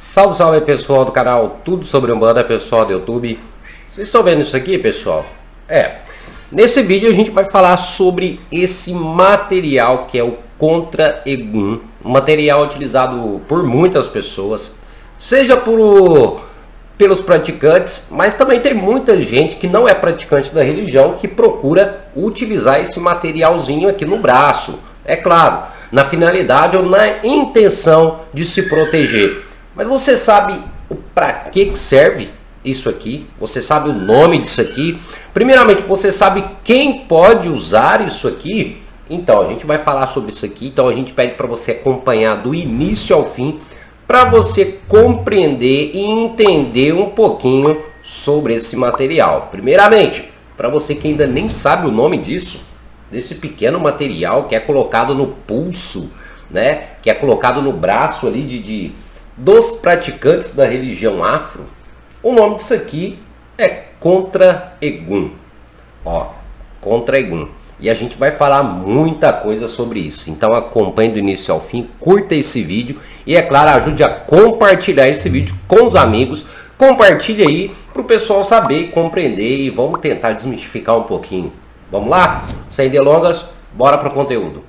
Salve, salve pessoal do canal Tudo Sobre Umbanda, pessoal do YouTube. Vocês estão vendo isso aqui, pessoal? Nesse vídeo a gente vai falar sobre esse material que é o Contra Egum. Um material utilizado por muitas pessoas, seja pelos praticantes, mas também tem muita gente que não é praticante da religião que procura utilizar esse materialzinho aqui no braço. É claro, na finalidade ou na intenção de se proteger. Mas você sabe para que serve isso aqui? Você sabe o nome disso aqui? Primeiramente, você sabe quem pode usar isso aqui? Então, a gente vai falar sobre isso aqui. Então, a gente pede para você acompanhar do início ao fim, para você compreender e entender um pouquinho sobre esse material. Primeiramente, para você que ainda nem sabe o nome disso, desse pequeno material que é colocado no pulso, né? Que é colocado no braço ali dos praticantes da religião afro, o nome disso aqui é Contra Egum. Contra Egum. E a gente vai falar muita coisa sobre isso. Então acompanhe do início ao fim, curta esse vídeo e, é claro, ajude a compartilhar esse vídeo com os amigos. Compartilhe aí para o pessoal saber, compreender e vamos tentar desmistificar um pouquinho. Vamos lá? Sem delongas, bora para o conteúdo.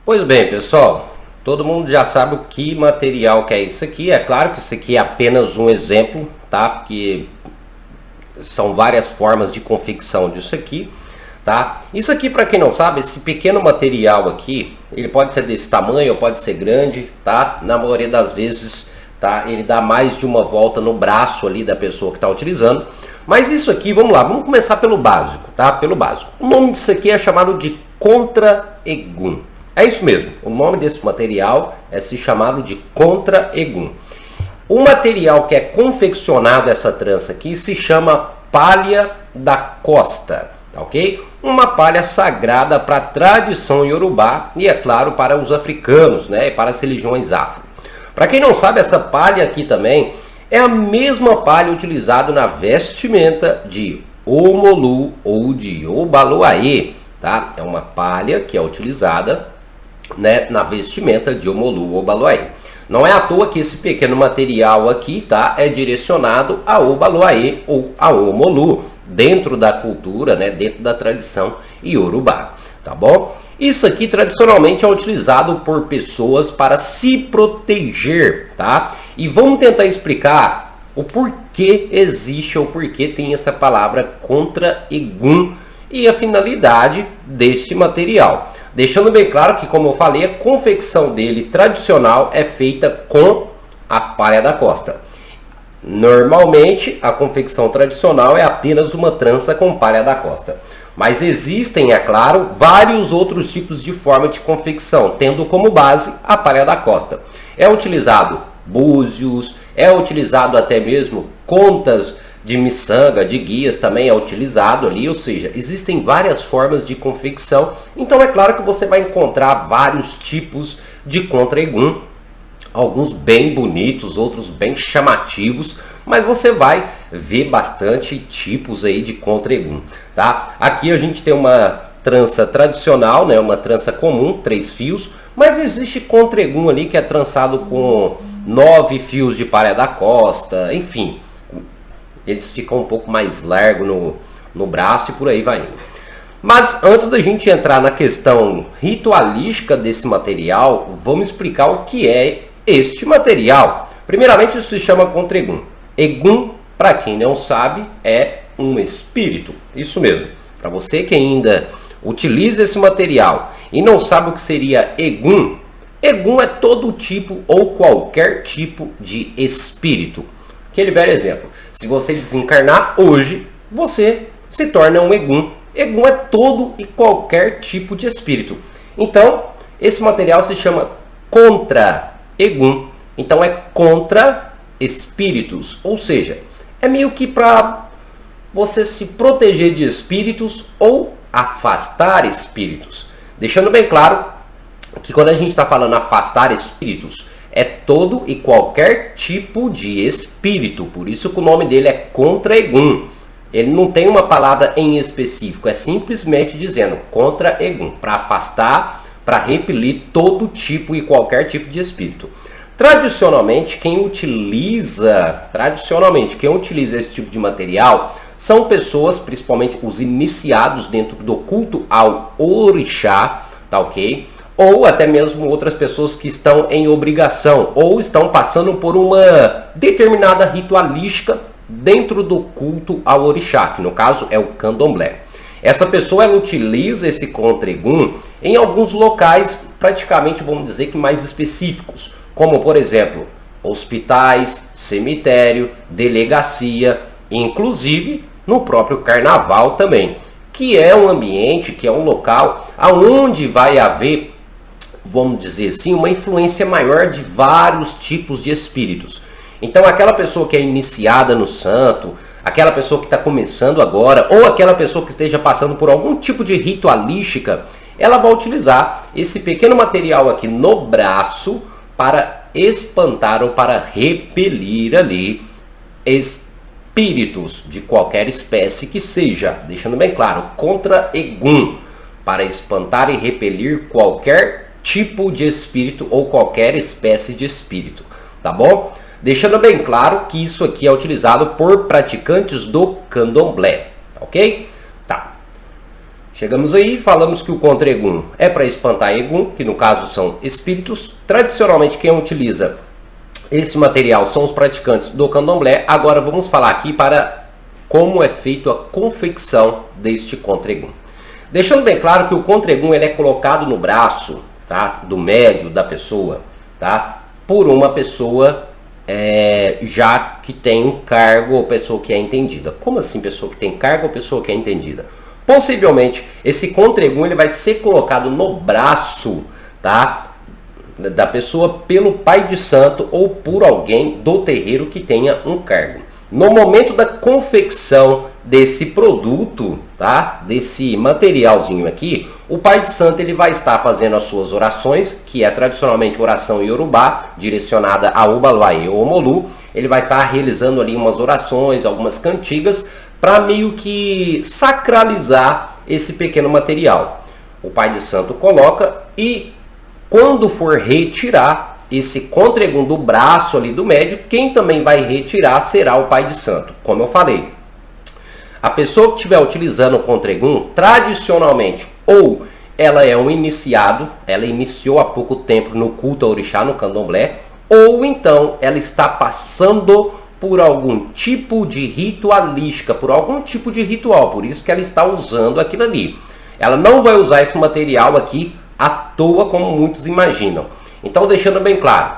Pois bem, pessoal, todo mundo já sabe o que material que é isso aqui. É claro que isso aqui é apenas um exemplo, tá? Porque são várias formas de confecção disso aqui, tá? Isso aqui, para quem não sabe, esse pequeno material aqui, ele pode ser desse tamanho ou pode ser grande, tá? Na maioria das vezes, tá? Ele dá mais de uma volta no braço ali da pessoa que está utilizando. Mas isso aqui, vamos lá, vamos começar pelo básico, tá? Pelo básico. O nome disso aqui é chamado de Contra Egum. É isso mesmo, o nome desse material é chamado de Contra Egum. O material que é confeccionado essa trança aqui se chama Palha da Costa, tá ok? Uma palha sagrada para a tradição iorubá e, é claro, para os africanos, né? E para as religiões afro. Para quem não sabe, essa palha aqui também é a mesma palha utilizada na vestimenta de Omolu ou de Obaloaê, tá? É uma palha que é utilizada, né, na vestimenta de Omolu ou Obaloaê. Não é à toa que esse pequeno material aqui, tá, é direcionado a Obaloaê ou a Omolu, dentro da cultura, né, dentro da tradição iorubá, tá bom? Isso aqui tradicionalmente é utilizado por pessoas para se proteger, tá? E vamos tentar explicar o porquê existe ou porquê tem essa palavra Contra Egum e a finalidade deste material. Deixando bem claro que, como eu falei, a confecção dele tradicional é feita com a palha da costa. Normalmente, a confecção tradicional é apenas uma trança com palha da costa. Mas existem, é claro, vários outros tipos de forma de confecção, tendo como base a palha da costa. É utilizado búzios, é utilizado até mesmo contas de miçanga, de guias também é utilizado ali, ou seja, existem várias formas de confecção. Então é claro que você vai encontrar vários tipos de Contra Egum, alguns bem bonitos, outros bem chamativos, mas você vai ver bastante tipos aí de Contra Egum, tá? Aqui a gente tem uma trança tradicional, né, uma trança comum, 3 fios, mas existe Contra Egum ali que é trançado com 9 fios de palha da costa, enfim. Eles ficam um pouco mais largos no braço e por aí vai indo. Mas antes da gente entrar na questão ritualística desse material, vamos explicar o que é este material. Primeiramente, isso se chama Contra Egum. Egum, para quem não sabe, é um espírito. Isso mesmo. Para você que ainda utiliza esse material e não sabe o que seria Egum, Egum é todo tipo ou qualquer tipo de espírito. Aquele velho exemplo, se você desencarnar hoje, você se torna um Egum. Egum é todo e qualquer tipo de espírito. Então, esse material se chama Contra Egum. Então, é contra espíritos, ou seja, é é meio que para você se proteger de espíritos ou afastar espíritos. Deixando bem claro que quando a gente está falando afastar espíritos, é todo e qualquer tipo de espírito. Por isso que o nome dele é contra-egum. Ele não tem uma palavra em específico, é simplesmente dizendo contra-egum, para afastar, para repelir todo tipo e qualquer tipo de espírito. Tradicionalmente, quem utiliza esse tipo de material são pessoas, principalmente os iniciados dentro do culto ao orixá, tá ok? Ou até mesmo outras pessoas que estão em obrigação ou estão passando por uma determinada ritualística dentro do culto ao orixá, que no caso é o candomblé. Essa pessoa ela utiliza esse contra-egum em alguns locais praticamente, vamos dizer que mais específicos, como por exemplo, hospitais, cemitério, delegacia, inclusive no próprio carnaval também, que é um ambiente, que é um local onde vai haver, vamos dizer assim, uma influência maior de vários tipos de espíritos. Então aquela pessoa que é iniciada no santo, aquela pessoa que está começando agora, ou aquela pessoa que esteja passando por algum tipo de ritualística, ela vai utilizar esse pequeno material aqui no braço para espantar ou para repelir ali espíritos de qualquer espécie que seja, deixando bem claro, contra-egum, para espantar e repelir qualquer tipo de espírito ou qualquer espécie de espírito, tá bom? Deixando bem claro que isso aqui é utilizado por praticantes do candomblé, ok? Tá. Chegamos aí, falamos que o contra-egum é para espantar egum, que no caso são espíritos. Tradicionalmente quem utiliza esse material são os praticantes do candomblé. Agora vamos falar aqui para como é feito a confecção deste contra-egum. Deixando bem claro que o contra-egum ele é colocado no braço, tá, do médio da pessoa, tá, por uma pessoa já que tem um cargo ou pessoa que é entendida. Como assim pessoa que tem cargo ou pessoa que é entendida? Possivelmente esse contra-egum ele vai ser colocado no braço, tá, da pessoa pelo pai de santo ou por alguém do terreiro que tenha um cargo. No momento da confecção desse produto, tá, desse materialzinho aqui, o pai de santo ele vai estar fazendo as suas orações, que é tradicionalmente oração iorubá, direcionada a Obaluaê ou Omolu. Ele vai estar realizando ali umas orações, algumas cantigas, para meio que sacralizar esse pequeno material. O pai de santo coloca e quando for retirar esse contra-egum do braço ali do médium, quem também vai retirar será o pai de santo. Como eu falei, a pessoa que estiver utilizando o contra-egum, tradicionalmente, ou ela é um iniciado, ela iniciou há pouco tempo no culto ao orixá, no candomblé, ou então ela está passando por algum tipo de ritualística, por algum tipo de ritual, por isso que ela está usando aquilo ali. Ela não vai usar esse material aqui à toa, como muitos imaginam. Então, deixando bem claro,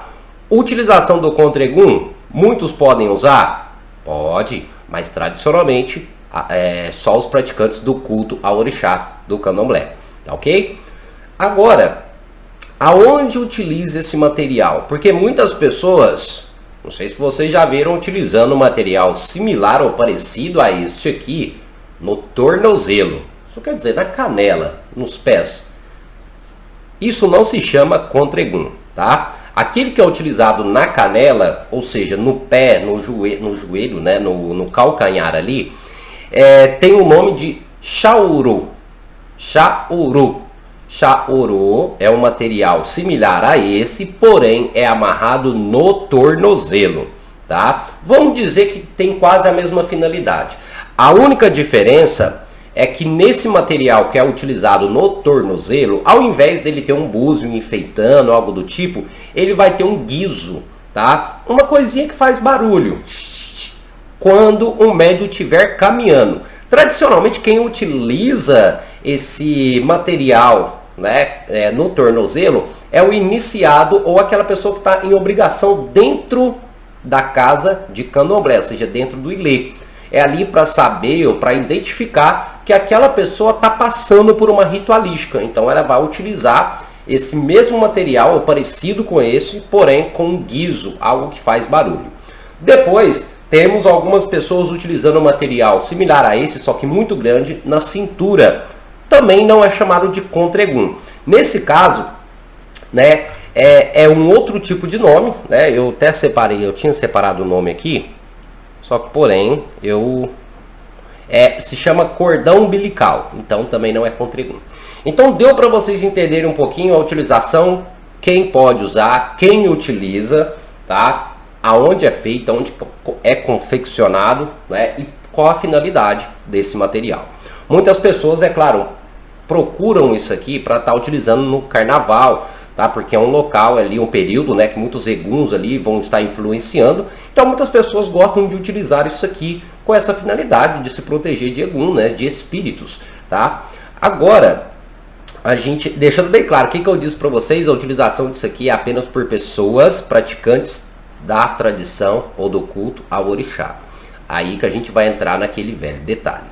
utilização do contra-egum, muitos podem usar? Pode, mas tradicionalmente só os praticantes do culto ao orixá do candomblé, tá ok? Agora, aonde utiliza esse material? Porque muitas pessoas, não sei se vocês já viram utilizando material similar ou parecido a este aqui no tornozelo. Isso quer dizer na canela, nos pés. Isso não se chama contra-egum, tá? Aquele que é utilizado na canela, ou seja, no pé, no joelho, né, no calcanhar ali, tem o nome de chauru. Chauru. Chauru é um material similar a esse, porém é amarrado no tornozelo, tá? Vamos dizer que tem quase a mesma finalidade. A única diferença é que nesse material que é utilizado no tornozelo, ao invés dele ter um búzio enfeitando, algo do tipo, ele vai ter um guizo, tá? Uma coisinha que faz barulho quando um médium estiver caminhando. Tradicionalmente, quem utiliza esse material, né, no tornozelo é o iniciado ou aquela pessoa que está em obrigação dentro da casa de candomblé, ou seja, dentro do ilê. É ali para saber ou para identificar que aquela pessoa está passando por uma ritualística. Então ela vai utilizar esse mesmo material ou parecido com esse, porém com um guizo, algo que faz barulho. Depois temos algumas pessoas utilizando um material similar a esse, só que muito grande, na cintura. Também não é chamado de contregum. Nesse caso, né, é um outro tipo de nome, né? Eu até separei, eu tinha separado o nome aqui, só que porém se chama cordão umbilical, então também não é contregum. Então deu para vocês entenderem um pouquinho a utilização, quem pode usar, quem utiliza, tá? Aonde é feito, aonde é confeccionado, né? E qual a finalidade desse material. Muitas pessoas, é claro, procuram isso aqui para estar utilizando no carnaval, tá? Porque é um local ali, um período, né, que muitos eguns ali vão estar influenciando. Então muitas pessoas gostam de utilizar isso aqui com essa finalidade de se proteger de egum, né, de espíritos, tá? Agora, a gente, deixando bem claro, o que eu disse para vocês, a utilização disso aqui é apenas por pessoas praticantes da tradição ou do culto ao orixá. Aí que a gente vai entrar naquele velho detalhe.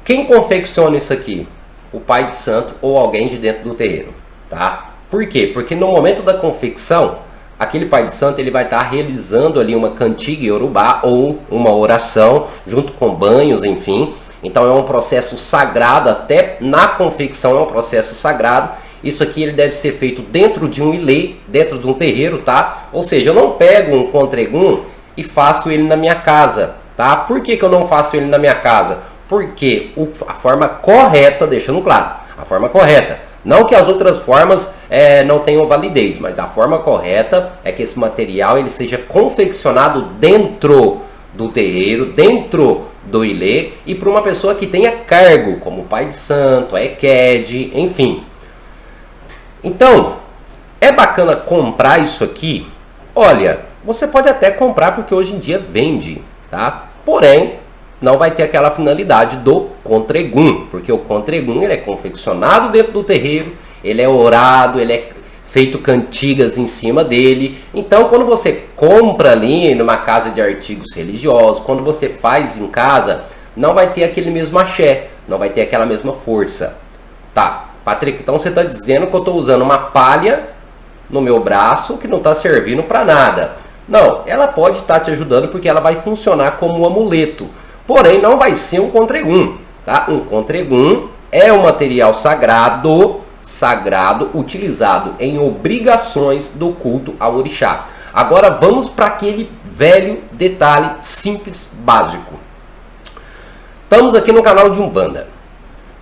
Quem confecciona isso aqui? O pai de santo ou alguém de dentro do terreiro, tá? Por quê? Porque no momento da confecção, aquele pai de santo ele vai estar realizando ali uma cantiga iorubá ou uma oração junto com banhos, enfim. Então é um processo sagrado, até na confecção é um processo sagrado. Isso aqui ele deve ser feito dentro de um ilê, dentro de um terreiro, tá? Ou seja, eu não pego um contregum e faço ele na minha casa, tá? Por que eu não faço ele na minha casa? Porque a forma correta, deixando claro, a forma correta, não que as outras formas não tenham validez, mas a forma correta é que esse material ele seja confeccionado dentro do terreiro, dentro do ilê, e para uma pessoa que tenha cargo, como o pai de santo, a EQED, enfim. Então, é bacana comprar isso aqui? Olha, você pode até comprar porque hoje em dia vende, tá? Porém, não vai ter aquela finalidade do contregum, porque o contregum ele é confeccionado dentro do terreiro, ele é orado, ele é feito cantigas em cima dele. Então, quando você compra ali numa casa de artigos religiosos, quando você faz em casa, não vai ter aquele mesmo axé, não vai ter aquela mesma força. Tá, Patrick, então você está dizendo que eu estou usando uma palha no meu braço que não está servindo para nada. Não, ela pode estar te ajudando porque ela vai funcionar como um amuleto. Porém, não vai ser um contregum, tá? Um contregum é um material sagrado utilizado em obrigações do culto ao orixá. Agora vamos para aquele velho detalhe simples, básico. Estamos aqui no canal de Umbanda.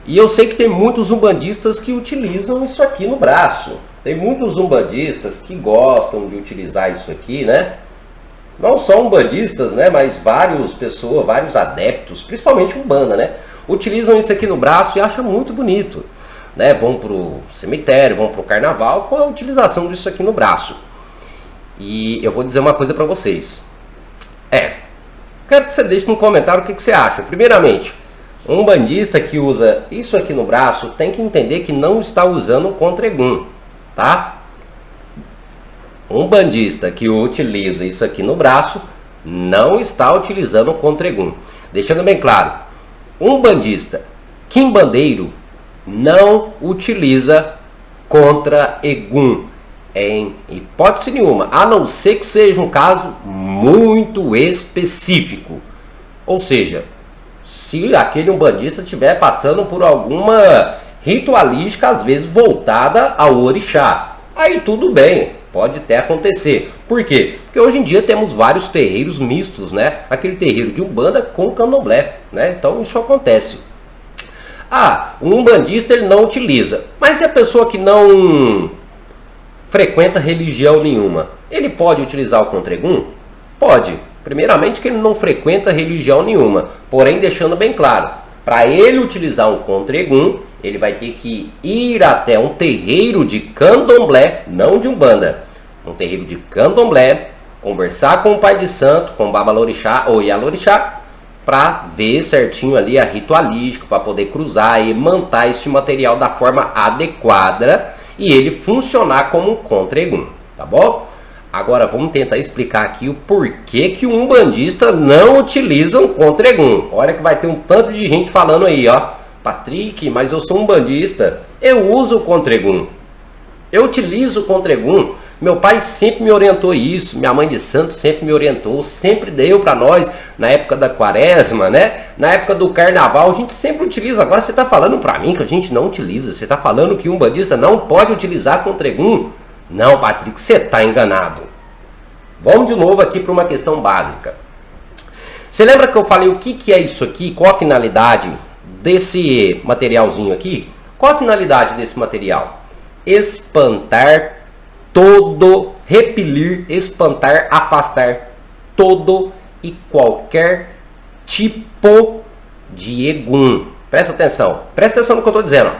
E eu sei que tem muitos umbandistas que utilizam isso aqui no braço. Tem muitos umbandistas que gostam de utilizar isso aqui, né? Não só umbandistas, né? Mas vários adeptos, principalmente Umbanda, né? Utilizam isso aqui no braço e acham muito bonito, né? Vão pro cemitério, vão pro carnaval com a utilização disso aqui no braço. E eu vou dizer uma coisa para vocês. Quero que você deixe no comentário o que você acha. Primeiramente, um umbandista que usa isso aqui no braço tem que entender que não está usando um contregum, tá? Um umbandista que utiliza isso aqui no braço não está utilizando o contregum. Deixando bem claro, um umbandista quimbandeiro não utiliza contra-egum em hipótese nenhuma, a não ser que seja um caso muito específico. Ou seja, se aquele umbandista estiver passando por alguma ritualística, às vezes voltada ao orixá, aí tudo bem, pode até acontecer. Por quê? Porque hoje em dia temos vários terreiros mistos, né? Aquele terreiro de Umbanda com candomblé, né? Então isso acontece. Um umbandista ele não utiliza. Mas e a pessoa que não frequenta religião nenhuma? Ele pode utilizar o contregum? Pode. Primeiramente que ele não frequenta religião nenhuma. Porém, deixando bem claro, para ele utilizar um contregum, ele vai ter que ir até um terreiro de candomblé, não de Umbanda. Um terreiro de candomblé, conversar com o pai de santo, com o babalorixá ou ialorixá, para ver certinho ali a ritualística, para poder cruzar e manter este material da forma adequada e ele funcionar como um contregum, tá bom? Agora vamos tentar explicar aqui o porquê que um umbandista não utiliza um contregum. Olha que vai ter um tanto de gente falando aí, ó. Patrick, mas eu sou umbandista, eu uso o contregum. Eu utilizo o contregum. Meu pai sempre me orientou isso, minha mãe de santo sempre me orientou, sempre deu para nós, na época da quaresma, né? Na época do carnaval, a gente sempre utiliza. Agora você está falando para mim que a gente não utiliza, você está falando que um umbandista não pode utilizar contra egum? Não, Patrick, você está enganado. Vamos de novo aqui para uma questão básica. Você lembra que eu falei o que é isso aqui? Qual a finalidade desse materialzinho aqui? Qual a finalidade desse material? Espantar todo, repelir, espantar, afastar todo e qualquer tipo de egum. Presta atenção no que eu estou dizendo.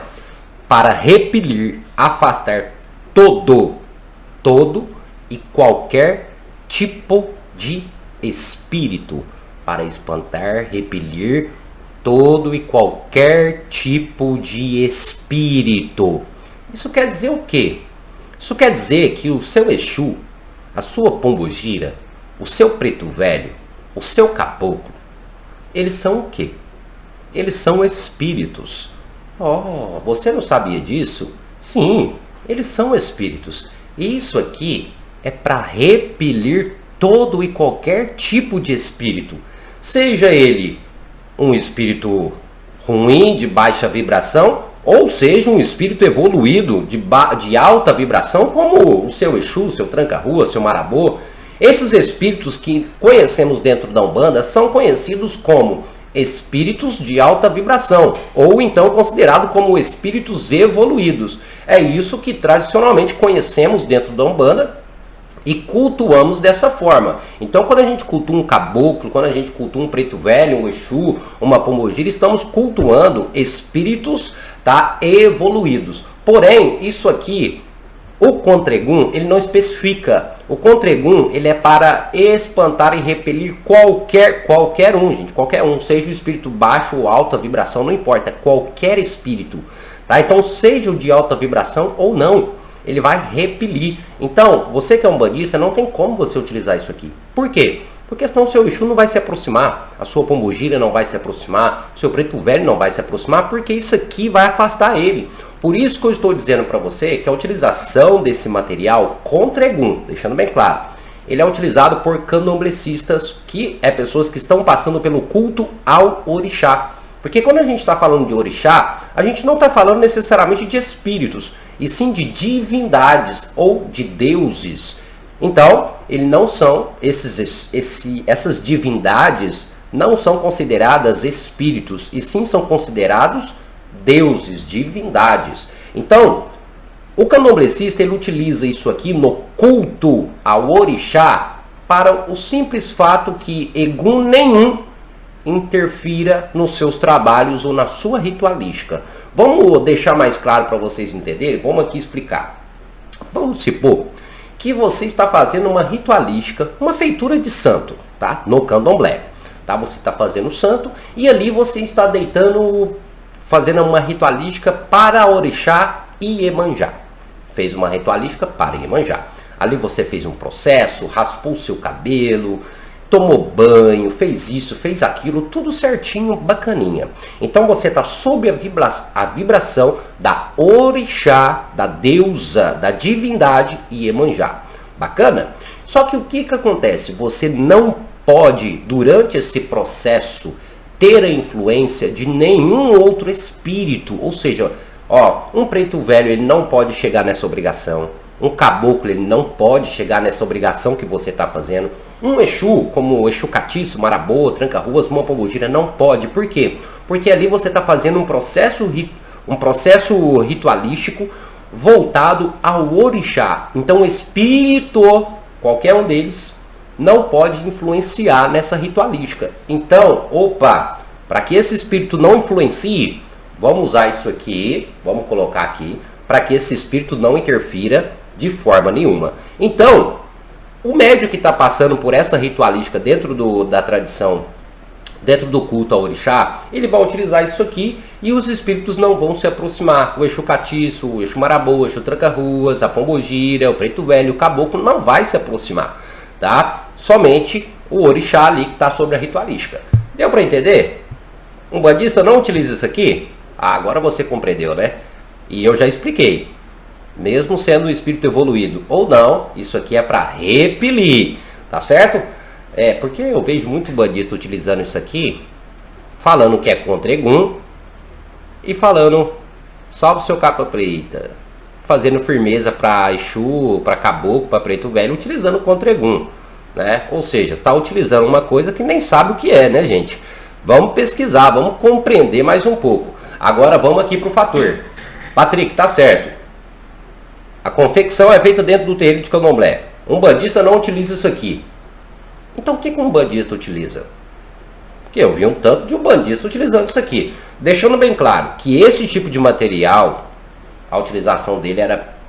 Para repelir, afastar todo e qualquer tipo de espírito. Para espantar, repelir todo e qualquer tipo de espírito. Isso quer dizer o quê? Isso quer dizer que o seu Exu, a sua pombogira, o seu preto velho, o seu caboclo, eles são o quê? Eles são espíritos. Oh, você não sabia disso? Sim, eles são espíritos. E isso aqui é para repelir todo e qualquer tipo de espírito. Seja ele um espírito ruim, de baixa vibração, ou seja um espírito evoluído, de alta vibração, como o seu Exu, o seu tranca-rua, seu marabô. Esses espíritos que conhecemos dentro da Umbanda são conhecidos como espíritos de alta vibração, ou então considerado como espíritos evoluídos. É isso que tradicionalmente conhecemos dentro da Umbanda e cultuamos dessa forma. Então, quando a gente cultua um caboclo, quando a gente cultua um preto velho, um Exu, uma pombogira, estamos cultuando espíritos, tá, evoluídos. Porém, isso aqui, o contra-egum, ele não especifica. O contra-egum, ele é para espantar e repelir qualquer um, gente, qualquer um, seja o espírito baixo ou alta vibração, não importa, qualquer espírito, tá? Então, seja o de alta vibração ou não, ele vai repelir. Então, você que é um umbandista, não tem como você utilizar isso aqui. Por quê? Porque senão o seu Exu não vai se aproximar, a sua pombogira não vai se aproximar, o seu preto velho não vai se aproximar, porque isso aqui vai afastar ele. Por isso que eu estou dizendo para você que a utilização desse material contra egum, deixando bem claro, ele é utilizado por candomblecistas, que é pessoas que estão passando pelo culto ao orixá. Porque quando a gente está falando de orixá, a gente não está falando necessariamente de espíritos, e sim de divindades ou de deuses. Então, essas divindades não são consideradas espíritos, e sim são considerados deuses, divindades. Então, o candomblecista, ele utiliza isso aqui no culto ao orixá para o simples fato que egum nenhum interfira nos seus trabalhos ou na sua ritualística. Vamos deixar mais claro para vocês entenderem? Vamos aqui explicar. Vamos supor que você está fazendo uma ritualística, uma feitura de santo, tá? No candomblé. Tá? Você está fazendo santo e ali você está fazendo uma ritualística para orixá e Iemanjá. Fez uma ritualística para Iemanjá. Ali você fez um processo, raspou o seu cabelo, tomou banho, fez isso, fez aquilo, tudo certinho, bacaninha. Então você está sob a vibração da orixá, da deusa, da divindade Iemanjá. Bacana? Só que o que acontece? Você não pode, durante esse processo, ter a influência de nenhum outro espírito. Ou seja, um preto velho, ele não pode chegar nessa obrigação. Um caboclo, ele não pode chegar nessa obrigação que você está fazendo. Um Exu, como o Exu Catiço, Marabô, Tranca-Ruas, uma pombogira, não pode. Por quê? Porque ali você está fazendo um processo ritualístico voltado ao orixá. Então o espírito, qualquer um deles, não pode influenciar nessa ritualística. Então, para que esse espírito não influencie, vamos usar isso aqui, vamos colocar aqui, para que esse espírito não interfira de forma nenhuma. Então, o médium que está passando por essa ritualística dentro da tradição, dentro do culto ao orixá, ele vai utilizar isso aqui e os espíritos não vão se aproximar. O Exu Catiço, o Exu Marabô, o Exu Tranca-Ruas, a pombogira, o preto velho, o caboclo não vai se aproximar, tá? Somente o orixá ali que está sobre a ritualística. Deu para entender? Um bandista não utiliza isso aqui? Agora você compreendeu, né? E eu já expliquei. mesmo sendo um espírito evoluído ou não, isso aqui é para repelir, tá certo? Porque eu vejo muito bandista utilizando isso aqui, falando que é contra Egum e falando salve seu capa preta, fazendo firmeza para Exu, para Caboclo, para Preto Velho, utilizando contra Egum, né? Ou seja, tá utilizando uma coisa que nem sabe o que é, né, gente? Vamos pesquisar, vamos compreender mais um pouco. Agora vamos aqui pro fator. Patrick, tá certo. A confecção é feita dentro do terreiro de Candomblé. Um bandista não utiliza isso aqui. Então o que um bandista utiliza? Porque eu vi um tanto de um bandista utilizando isso aqui. Deixando bem claro que esse tipo de material, a utilização dele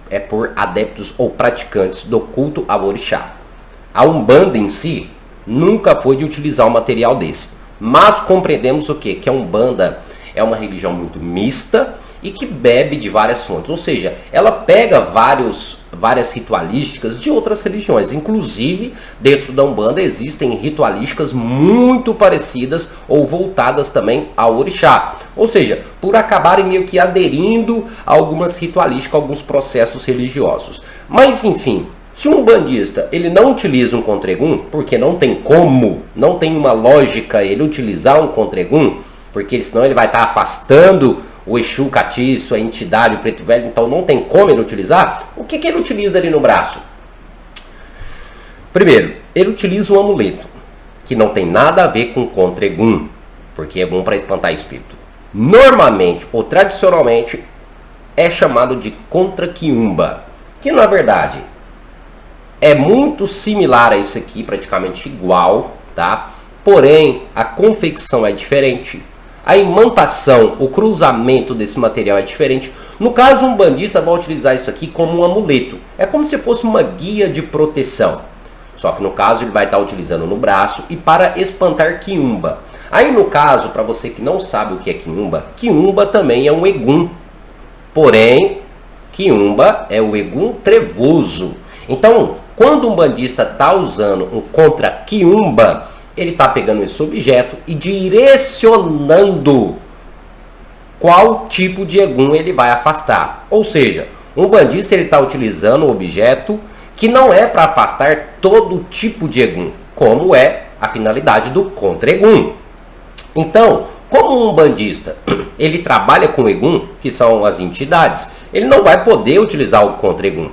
é por adeptos ou praticantes do culto ao orixá. A Umbanda em si nunca foi de utilizar um material desse. Mas compreendemos o quê? Que a Umbanda é uma religião muito mista e que bebe de várias fontes. Ou seja, ela pega várias ritualísticas de outras religiões. Inclusive, dentro da Umbanda existem ritualísticas muito parecidas ou voltadas também ao orixá. Ou seja, por acabarem meio que aderindo a algumas ritualísticas, alguns processos religiosos. Mas, enfim, se um umbandista ele não utiliza um contra-Egum, porque não tem como, não tem uma lógica ele utilizar um contra-Egum, porque senão ele vai estar afastando o Exu Catiço, a entidade, o Preto Velho, então não tem como ele utilizar. O que ele utiliza ali no braço? Primeiro, ele utiliza um amuleto, que não tem nada a ver com contra-Egum, porque Egum para espantar espírito. Normalmente, ou tradicionalmente, é chamado de contra-Quiumba, que na verdade é muito similar a isso aqui, praticamente igual, tá? Porém, a confecção é diferente. A imantação, o cruzamento desse material é diferente. No caso, um bandista vai utilizar isso aqui como um amuleto. É como se fosse uma guia de proteção. Só que no caso ele vai estar utilizando no braço e para espantar quiumba. Aí no caso, para você que não sabe o que é quiumba, quiumba também é um egum. Porém, quiumba é o egum trevoso. Então, quando um bandista está usando um contra quiumba, ele está pegando esse objeto e direcionando qual tipo de Egum ele vai afastar. Ou seja, um bandista está utilizando um objeto que não é para afastar todo tipo de Egum, como é a finalidade do contra-Egum. Então, como um bandista ele trabalha com Egum, que são as entidades, ele não vai poder utilizar o contra-Egum.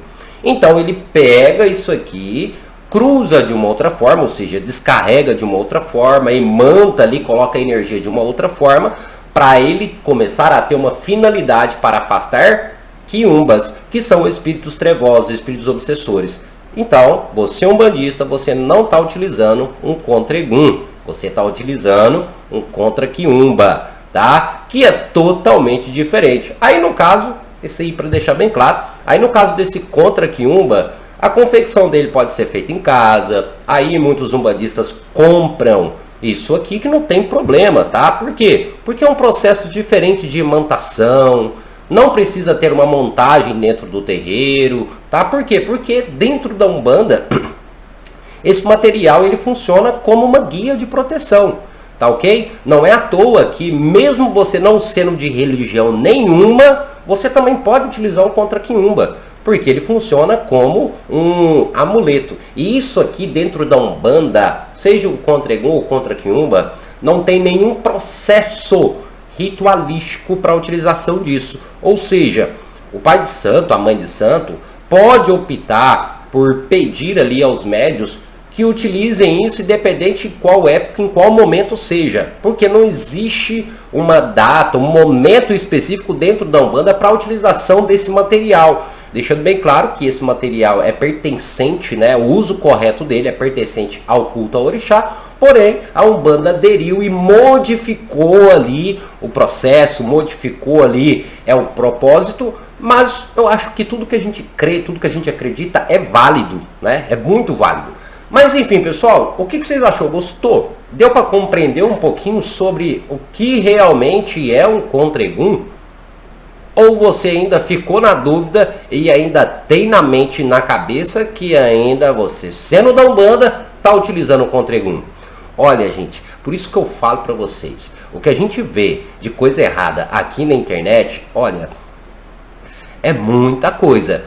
Então ele pega isso aqui, cruza de uma outra forma, ou seja, descarrega de uma outra forma, imanta ali, coloca a energia de uma outra forma, para ele começar a ter uma finalidade para afastar quiumbas, que são espíritos trevosos, espíritos obsessores. Então, você é um bandista, você não está utilizando um contra-Egum, você está utilizando um contra-quiumba, tá? Que é totalmente diferente. Aí no caso, esse aí para deixar bem claro, aí no caso desse contra-quiumba, a confecção dele pode ser feita em casa. Aí muitos umbandistas compram isso aqui que não tem problema, tá? Por quê? Porque é um processo diferente de imantação. Não precisa ter uma montagem dentro do terreiro, tá? Por quê? Porque dentro da Umbanda, esse material ele funciona como uma guia de proteção, tá ok? Não é à toa que mesmo você não sendo de religião nenhuma, você também pode utilizar um contra-quiumba, porque ele funciona como um amuleto. E isso aqui dentro da Umbanda, seja o contra-Egum ou contra-quiumba, não tem nenhum processo ritualístico para a utilização disso. Ou seja, o pai de santo, a mãe de santo, pode optar por pedir ali aos médios que utilizem isso independente de qual época, em qual momento seja. Porque não existe uma data, um momento específico dentro da Umbanda para a utilização desse material. Deixando bem claro que esse material é pertencente, né, o uso correto dele é pertencente ao culto ao orixá, porém a Umbanda aderiu e modificou ali o processo, modificou ali o propósito, mas eu acho que tudo que a gente crê, tudo que a gente acredita é válido, né, é muito válido. Mas enfim, pessoal, o que vocês achou? Gostou? Deu para compreender um pouquinho sobre o que realmente é um contra-Egum? Ou você ainda ficou na dúvida e ainda tem na mente e na cabeça que ainda você, sendo da Umbanda, está utilizando o contra-Egum? Olha, gente, por isso que eu falo para vocês, o que a gente vê de coisa errada aqui na internet, olha, É muita coisa,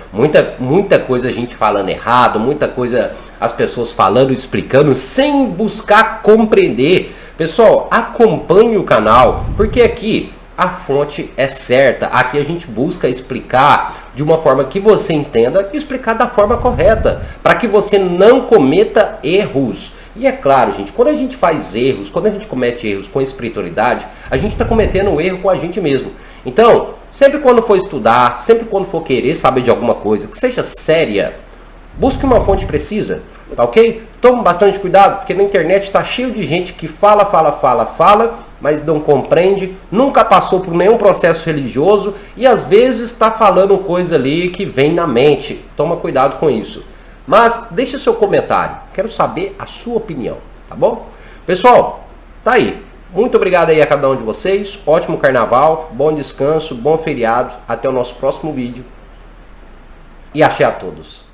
muita coisa a gente falando errado, muita coisa as pessoas falando, explicando, sem buscar compreender. Pessoal, acompanhe o canal, porque aqui a fonte é certa. Aqui a gente busca explicar de uma forma que você entenda e explicar da forma correta, para que você não cometa erros. E é claro, gente, quando a gente faz erros, quando a gente comete erros com espiritualidade, a gente está cometendo um erro com a gente mesmo. Então, sempre quando for estudar, sempre quando for querer saber de alguma coisa, que seja séria, busque uma fonte precisa, tá ok? Tome bastante cuidado, porque na internet está cheio de gente que fala, mas não compreende, nunca passou por nenhum processo religioso e às vezes está falando coisa ali que vem na mente. Toma cuidado com isso. Mas deixe seu comentário, quero saber a sua opinião, tá bom? Pessoal, tá aí. Muito obrigado aí a cada um de vocês, ótimo carnaval, bom descanso, bom feriado, até o nosso próximo vídeo e axé a todos.